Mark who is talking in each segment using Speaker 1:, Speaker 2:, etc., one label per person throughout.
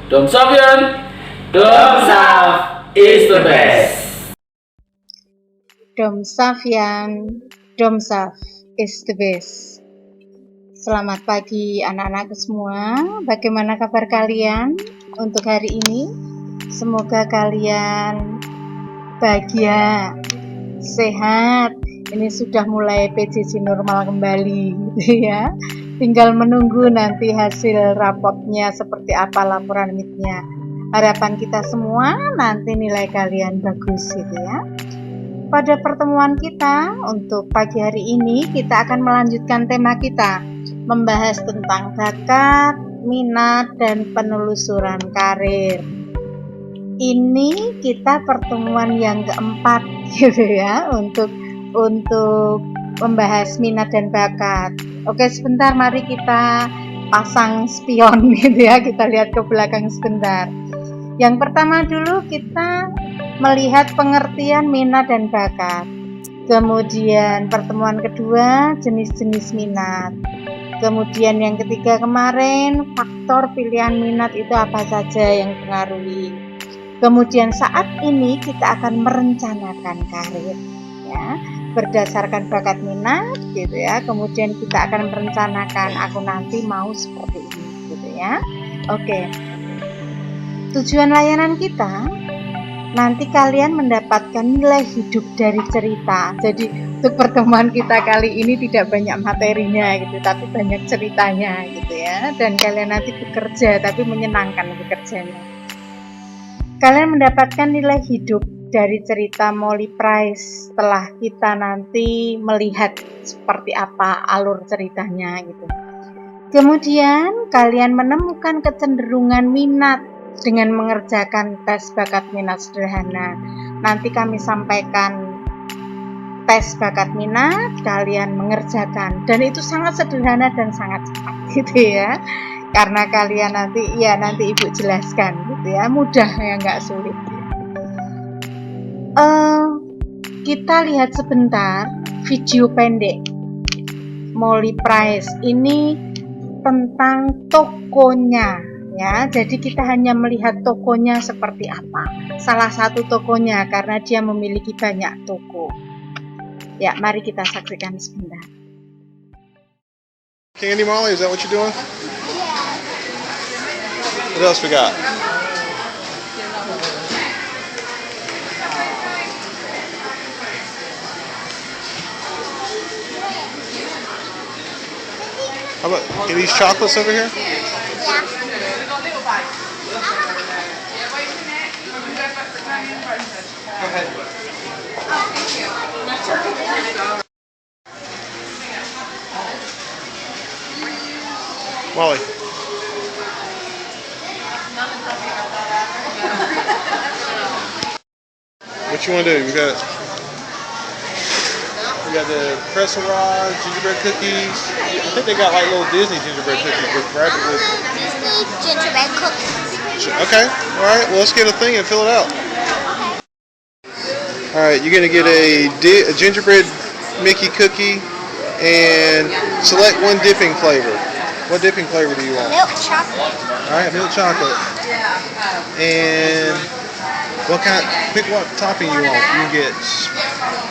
Speaker 1: Dom Safyan, Dom Saf is the best.
Speaker 2: Dom Safyan, Dom Saf is the best. Selamat pagi anak-anakku semua. Bagaimana kabar kalian untuk hari ini? Semoga kalian bahagia, sehat. Ini sudah mulai PJJ normal kembali gitu ya. Tinggal menunggu nanti hasil rapotnya seperti apa, laporan midnya. Harapan kita semua nanti nilai kalian bagus gitu ya. Pada pertemuan kita untuk pagi hari ini kita akan melanjutkan tema kita, membahas tentang bakat, minat, dan penelusuran karir. Ini kita pertemuan yang keempat gitu ya untuk membahas minat dan bakat. Oke, sebentar mari kita pasang spion gitu ya, kita lihat ke belakang sebentar. Yang pertama dulu kita melihat pengertian minat dan bakat. Kemudian pertemuan kedua jenis-jenis minat. Kemudian yang ketiga kemarin faktor pilihan minat itu apa saja yang mempengaruhi. Kemudian saat ini kita akan merencanakan karir ya, berdasarkan bakat minat gitu ya. Kemudian kita akan merencanakan aku nanti mau seperti ini gitu ya. Oke. Tujuan layanan kita nanti kalian mendapatkan nilai hidup dari cerita. Jadi untuk pertemuan kita kali ini tidak banyak materinya gitu, tapi banyak ceritanya gitu ya. Dan kalian nanti bekerja tapi menyenangkan bekerjanya. Kalian mendapatkan nilai hidup dari cerita Molly Price setelah kita nanti melihat seperti apa alur ceritanya gitu. Kemudian kalian menemukan kecenderungan minat dengan mengerjakan tes bakat minat sederhana. Nanti kami sampaikan tes bakat minat, kalian mengerjakan dan itu sangat sederhana dan sangat cepat gitu ya. Karena kalian nanti Ibu jelaskan gitu ya, mudah ya, nggak sulit. Kita lihat sebentar video pendek Molly Price ini tentang tokonya ya. Jadi kita hanya melihat tokonya seperti apa, salah satu tokonya karena dia memiliki banyak toko ya. Mari kita saksikan sebentar.
Speaker 3: Candy Molly, is that what you're doing? What else we got? How about these chocolates over here? Molly. What you want to do? We got the pretzel rods, gingerbread cookies. I think they got like little Disney gingerbread cookies with rabbit with.
Speaker 4: Disney gingerbread cookies.
Speaker 3: Okay, all right. Well, let's get a thing and fill it out. All right, you're gonna get a gingerbread Mickey cookie and select one dipping flavor. What dipping flavor do you want?
Speaker 4: Milk chocolate.
Speaker 3: All right, milk chocolate. And what kind? Pick what topping you want. You can get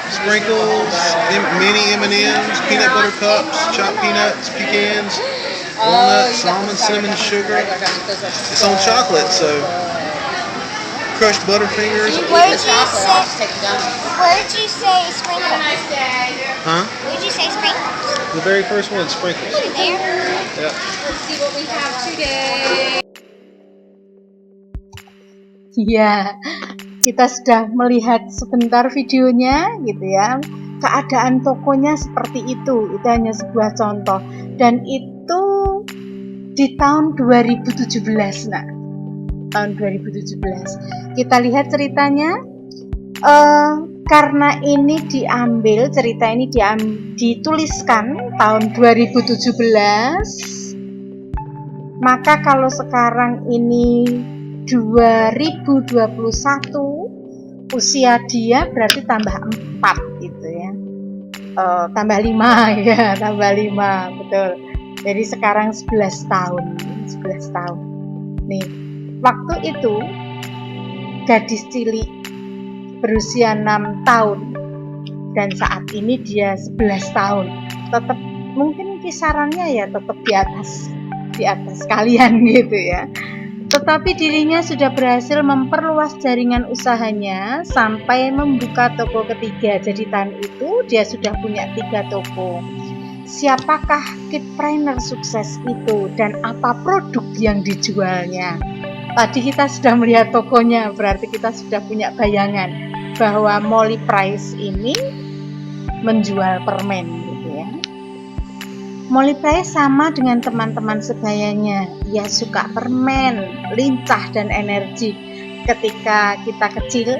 Speaker 3: sprinkles, mini M&Ms, peanut butter cups, chopped peanuts, pecans, walnuts, almonds, cinnamon, sugar. It's on chocolate, so crushed Butterfingers.
Speaker 4: Where'd you say sprinkles?
Speaker 3: Huh?
Speaker 4: Where'd you say sprinkles?
Speaker 3: The very first one, sprinkles.
Speaker 4: There.
Speaker 3: Yeah.
Speaker 5: Let's see what we have today.
Speaker 2: Iya, kita sudah melihat sebentar videonya gitu ya. Keadaan tokonya seperti itu hanya sebuah contoh. Dan itu di tahun 2017, nah. Tahun 2017. Kita lihat ceritanya. Karena ini cerita ini dituliskan tahun 2017. Maka kalau sekarang ini 2021, usia dia berarti tambah 4 gitu ya. Tambah 5 ya, tambah 5, betul. Jadi sekarang 11 tahun. Nih, Waktu itu gadis cilik berusia 6 tahun dan saat ini dia 11 tahun. Tetap mungkin kisarannya ya tetap di atas kalian gitu ya. Tetapi dirinya sudah berhasil memperluas jaringan usahanya sampai membuka toko ketiga. Jadi tahun itu dia sudah punya 3 toko. Siapakah kitpreneur sukses itu dan apa produk yang dijualnya? Tadi kita sudah melihat tokonya, berarti kita sudah punya bayangan bahwa Molly Price ini menjual permen gitu ya. Molly Price sama dengan teman-teman sebayanya, ia suka permen, lincah dan energi. Ketika kita kecil,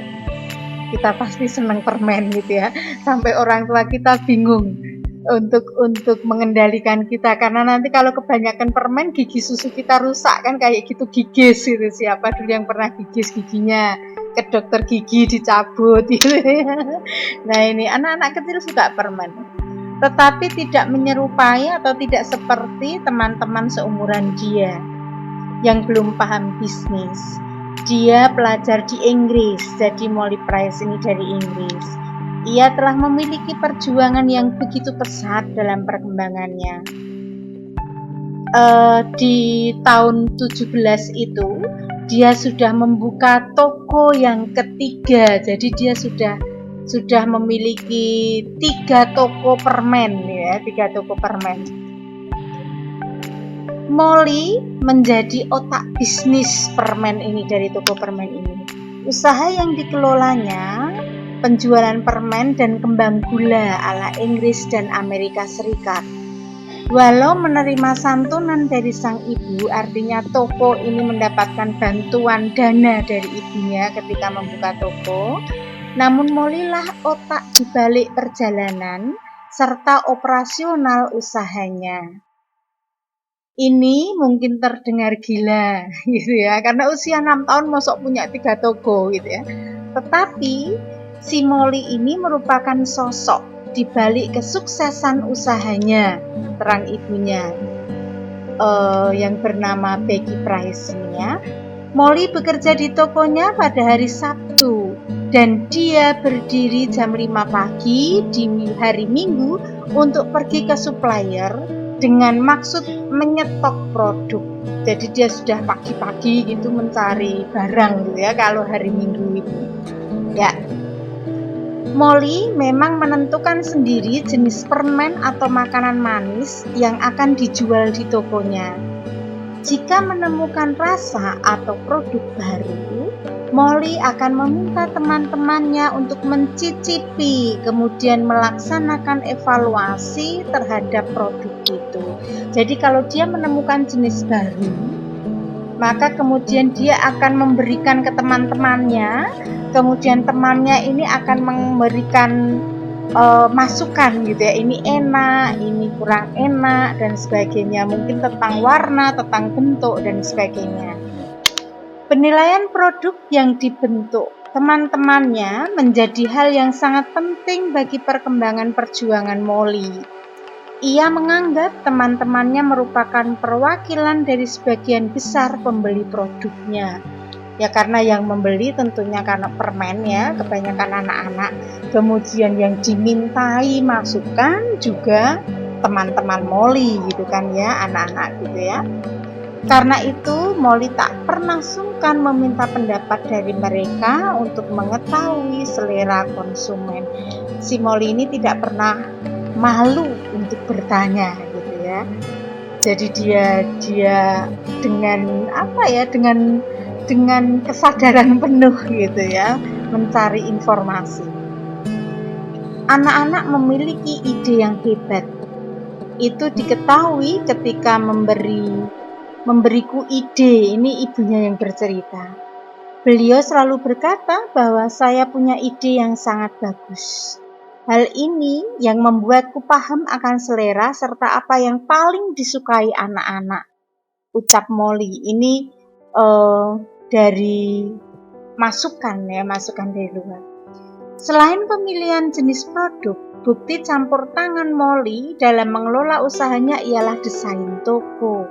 Speaker 2: kita pasti senang permen gitu ya. Sampai orang tua kita bingung untuk mengendalikan kita, karena nanti kalau kebanyakan permen gigi susu kita rusak kan, kayak gitu gigis gitu. Siapa dulu yang pernah gigis giginya ke dokter gigi dicabut gitu ya. Nah ini anak-anak kecil suka permen, tetapi tidak menyerupai atau tidak seperti teman-teman seumuran dia yang belum paham bisnis. Dia pelajar di Inggris, jadi Molly Price ini dari Inggris. Ia telah memiliki perjuangan yang begitu pesat dalam perkembangannya. Di tahun 17 itu dia sudah membuka toko yang ketiga, jadi dia sudah memiliki 3 toko permen ya, 3 toko permen. Molly menjadi otak bisnis permen ini dari toko permen ini. Usaha yang dikelolanya penjualan permen dan kembang gula ala Inggris dan Amerika Serikat. Walau menerima santunan dari sang ibu, artinya toko ini mendapatkan bantuan dana dari ibunya ketika membuka toko, namun Molly lah otak di balik perjalanan serta operasional usahanya. Ini mungkin terdengar gila gitu ya, karena usia 6 tahun mosok punya 3 toko gitu ya. Tetapi si Molly ini merupakan sosok di balik kesuksesan usahanya, terang ibunya yang bernama Becky Price ini ya. Molly bekerja di tokonya pada hari Sabtu dan dia berdiri jam 5 pagi di hari Minggu untuk pergi ke supplier dengan maksud menyetok produk. Jadi dia sudah pagi-pagi gitu mencari barang gitu ya kalau hari Minggu itu. Ya. Molly memang menentukan sendiri jenis permen atau makanan manis yang akan dijual di tokonya. Jika menemukan rasa atau produk baru, Molly akan meminta teman-temannya untuk mencicipi, kemudian melaksanakan evaluasi terhadap produk itu. Jadi kalau dia menemukan jenis baru, maka kemudian dia akan memberikan ke teman-temannya, kemudian temannya ini akan memberikan masukan gitu ya, ini enak, ini kurang enak dan sebagainya, mungkin tentang warna, tentang bentuk dan sebagainya. Penilaian produk yang dibentuk teman-temannya menjadi hal yang sangat penting bagi perkembangan perjuangan Molly. Ia menganggap teman-temannya merupakan perwakilan dari sebagian besar pembeli produknya. Ya karena yang membeli tentunya karena permen ya, kebanyakan anak-anak. Kemudian yang dimintai masukan juga teman-teman Molly gitu kan ya, anak-anak gitu ya. Karena itu Molly tak pernah sungkan meminta pendapat dari mereka untuk mengetahui selera konsumen. Si Molly ini tidak pernah malu untuk bertanya gitu ya. Jadi dia dengan apa ya, dengan kesadaran penuh gitu ya, mencari informasi. Anak-anak memiliki ide yang hebat. Itu diketahui ketika memberiku ide, ini ibunya yang bercerita. Beliau selalu berkata bahwa saya punya ide yang sangat bagus. Hal ini yang membuatku paham akan selera serta apa yang paling disukai anak-anak. Ucap Molly ini dari masukan dari luar. Selain pemilihan jenis produk, bukti campur tangan Molly dalam mengelola usahanya ialah desain toko.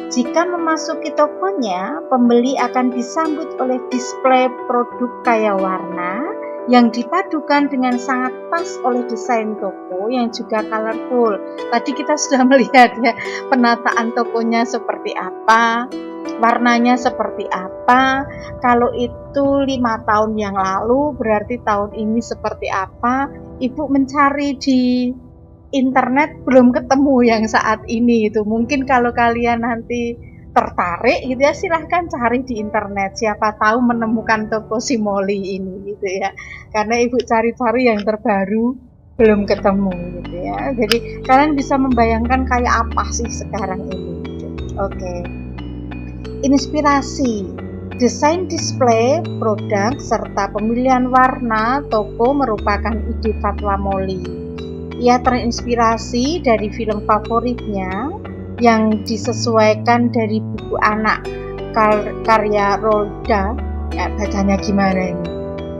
Speaker 2: Jika memasuki tokonya, pembeli akan disambut oleh display produk kaya warna yang dipadukan dengan sangat pas oleh desain toko yang juga colorful. Tadi kita sudah melihat ya, penataan tokonya seperti apa, warnanya seperti apa. Kalau itu 5 tahun yang lalu, berarti tahun ini seperti apa. Ibu mencari di internet belum ketemu yang saat ini itu. Mungkin kalau kalian nanti tertarik gitu ya, silahkan cari di internet, siapa tahu menemukan toko si Molly ini gitu ya, karena ibu cari-cari yang terbaru belum ketemu gitu ya. Jadi kalian bisa membayangkan kayak apa sih sekarang ini. Oke. Inspirasi desain display produk serta pemilihan warna toko merupakan ide Fatwa Molly. Ia terinspirasi dari film favoritnya yang disesuaikan dari buku anak karya Rolda, ya bacanya gimana ini,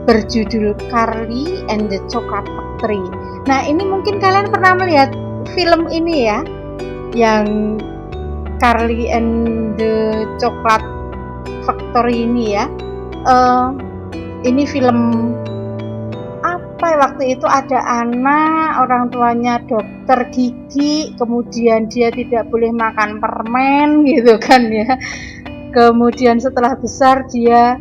Speaker 2: berjudul Charlie and the Chocolate Factory. Nah ini mungkin kalian pernah melihat film ini ya, yang Charlie and the Chocolate Factory ini ya. Ini film waktu itu ada anak, orang tuanya dokter gigi, kemudian dia tidak boleh makan permen gitu kan ya. Kemudian setelah besar dia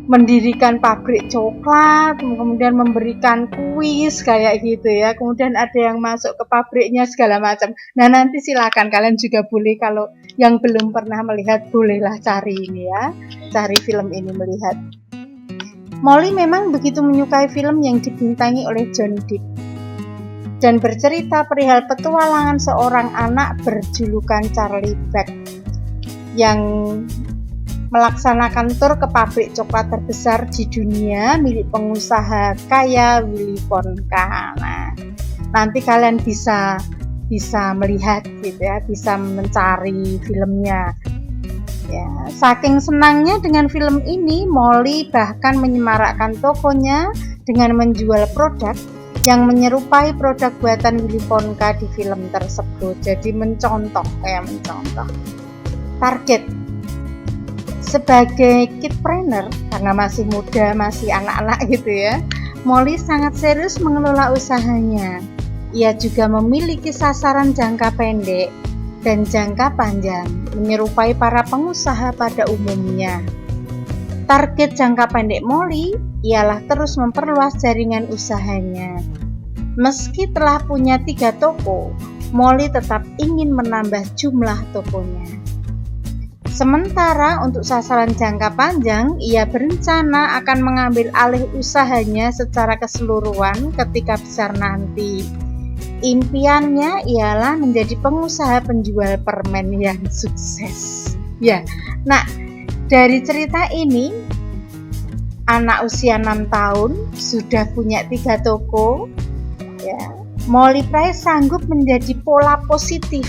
Speaker 2: mendirikan pabrik coklat, kemudian memberikan kuis kayak gitu ya. Kemudian ada yang masuk ke pabriknya segala macam. Nah nanti silakan kalian juga boleh, kalau yang belum pernah melihat bolehlah cari ini ya, cari film ini melihat. Molly memang begitu menyukai film yang dibintangi oleh Johnny Depp dan bercerita perihal petualangan seorang anak berjulukan Charlie Bag yang melaksanakan tur ke pabrik coklat terbesar di dunia milik pengusaha kaya Willy Wonka. Nah, nanti kalian bisa melihat gitu ya, bisa mencari filmnya. Ya, saking senangnya dengan film ini, Molly bahkan menyemarakkan tokonya dengan menjual produk yang menyerupai produk buatan Willy Wonka di film tersebut. Jadi mencontoh. Target sebagai kidpreneur, karena masih muda, masih anak-anak gitu ya, Molly sangat serius mengelola usahanya. Ia juga memiliki sasaran jangka pendek dan jangka panjang, menyerupai para pengusaha pada umumnya. Target jangka pendek Molly ialah terus memperluas jaringan usahanya. Meski telah punya 3 toko, Molly tetap ingin menambah jumlah tokonya. Sementara untuk sasaran jangka panjang, ia berencana akan mengambil alih usahanya secara keseluruhan ketika besar nanti. Impiannya ialah menjadi pengusaha penjual permen yang sukses. Ya, nah dari cerita ini, anak usia 6 tahun sudah punya 3 toko. Ya, Molly Price sanggup menjadi pola positif,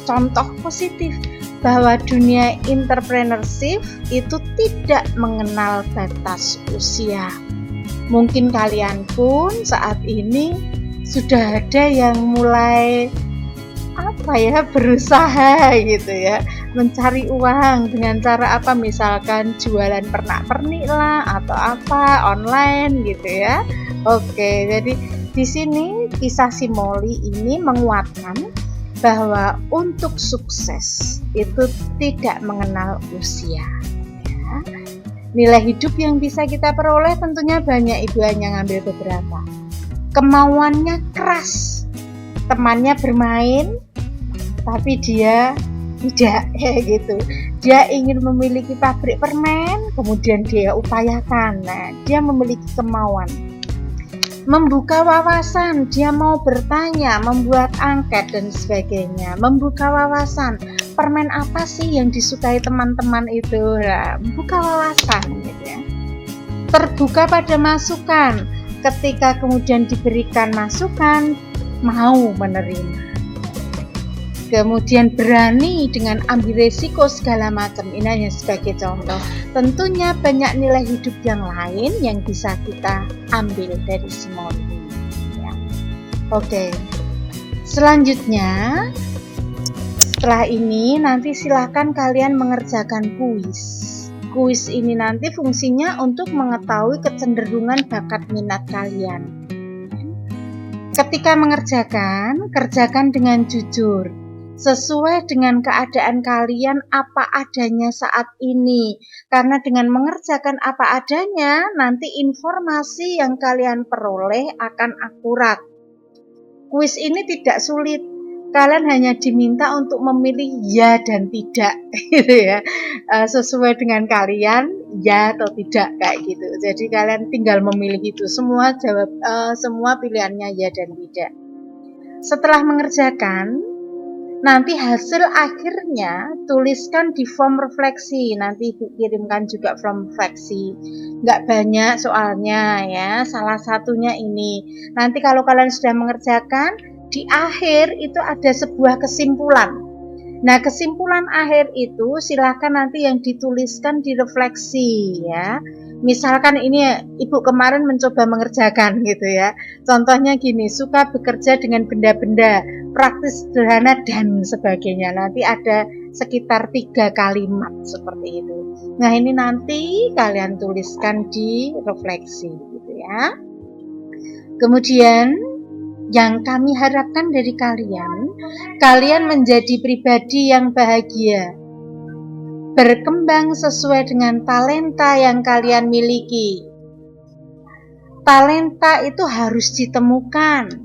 Speaker 2: contoh positif bahwa dunia entrepreneurship itu tidak mengenal batas usia. Mungkin kalian pun saat ini sudah ada yang mulai berusaha gitu ya, mencari uang dengan cara apa, misalkan jualan pernak-pernik lah atau apa online gitu ya. Oke, jadi di sini kisah si Molly ini menguatkan bahwa untuk sukses itu tidak mengenal usia ya. Nilai hidup yang bisa kita peroleh tentunya banyak, ibu hanya ngambil beberapa. Kemauannya keras, temannya bermain tapi dia tidak kayak gitu. Dia ingin memiliki pabrik permen, kemudian dia upayakan. Nah, dia memiliki kemauan, membuka wawasan, dia mau bertanya, membuat angket dan sebagainya, membuka wawasan. Permen apa sih yang disukai teman-teman itu? Nah, membuka wawasan gitu ya. Terbuka pada masukan. Ketika kemudian diberikan masukan, mau menerima. Kemudian berani dengan ambil resiko segala macam. Ini hanya sebagai contoh. Tentunya banyak nilai hidup yang lain yang bisa kita ambil dari si Molly ini. Ya. Oke. Selanjutnya, Setelah ini nanti silakan kalian mengerjakan kuis. Kuis ini nanti fungsinya untuk mengetahui kecenderungan bakat minat kalian. Ketika mengerjakan, kerjakan dengan jujur, sesuai dengan keadaan kalian apa adanya saat ini. Karena dengan mengerjakan apa adanya, nanti informasi yang kalian peroleh akan akurat. Kuis ini tidak sulit. Kalian hanya diminta untuk memilih ya dan tidak, gitu ya, sesuai dengan kalian ya atau tidak kayak gitu. Jadi kalian tinggal memilih itu. Semua pilihannya ya dan tidak. Setelah mengerjakan, nanti hasil akhirnya tuliskan di form refleksi. Nanti Ibu kirimkan juga form refleksi. Nggak banyak soalnya ya. Salah satunya ini. Nanti kalau kalian sudah mengerjakan, di akhir itu ada sebuah kesimpulan. Nah, kesimpulan akhir itu silakan nanti yang dituliskan di refleksi ya. Misalkan ini Ibu kemarin mencoba mengerjakan gitu ya. Contohnya gini, suka bekerja dengan benda-benda, praktis, sederhana dan sebagainya. Nanti ada sekitar 3 kalimat seperti itu. Nah, ini nanti kalian tuliskan di refleksi gitu ya. Kemudian yang kami harapkan dari kalian menjadi pribadi yang bahagia, berkembang sesuai dengan talenta yang kalian miliki. Talenta itu harus ditemukan,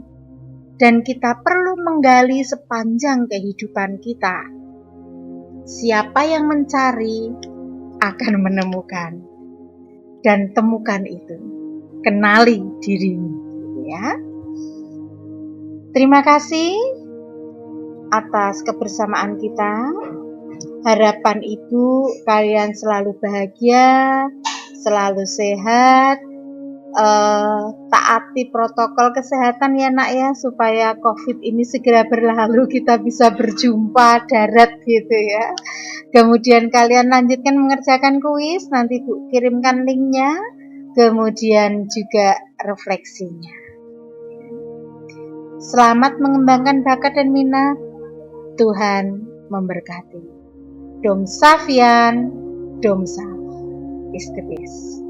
Speaker 2: dan kita perlu menggali sepanjang kehidupan kita. Siapa yang mencari akan menemukan, dan temukan itu, kenali dirimu, ya. Terima kasih atas kebersamaan kita. Harapan Ibu kalian selalu bahagia, selalu sehat, taati protokol kesehatan ya nak ya, supaya COVID ini segera berlalu, kita bisa berjumpa darat gitu ya. Kemudian kalian lanjutkan mengerjakan kuis, nanti Bu kirimkan linknya, kemudian juga refleksinya. Selamat mengembangkan bakat dan minat. Tuhan memberkati. Dom Safian, Dom Saf is the best.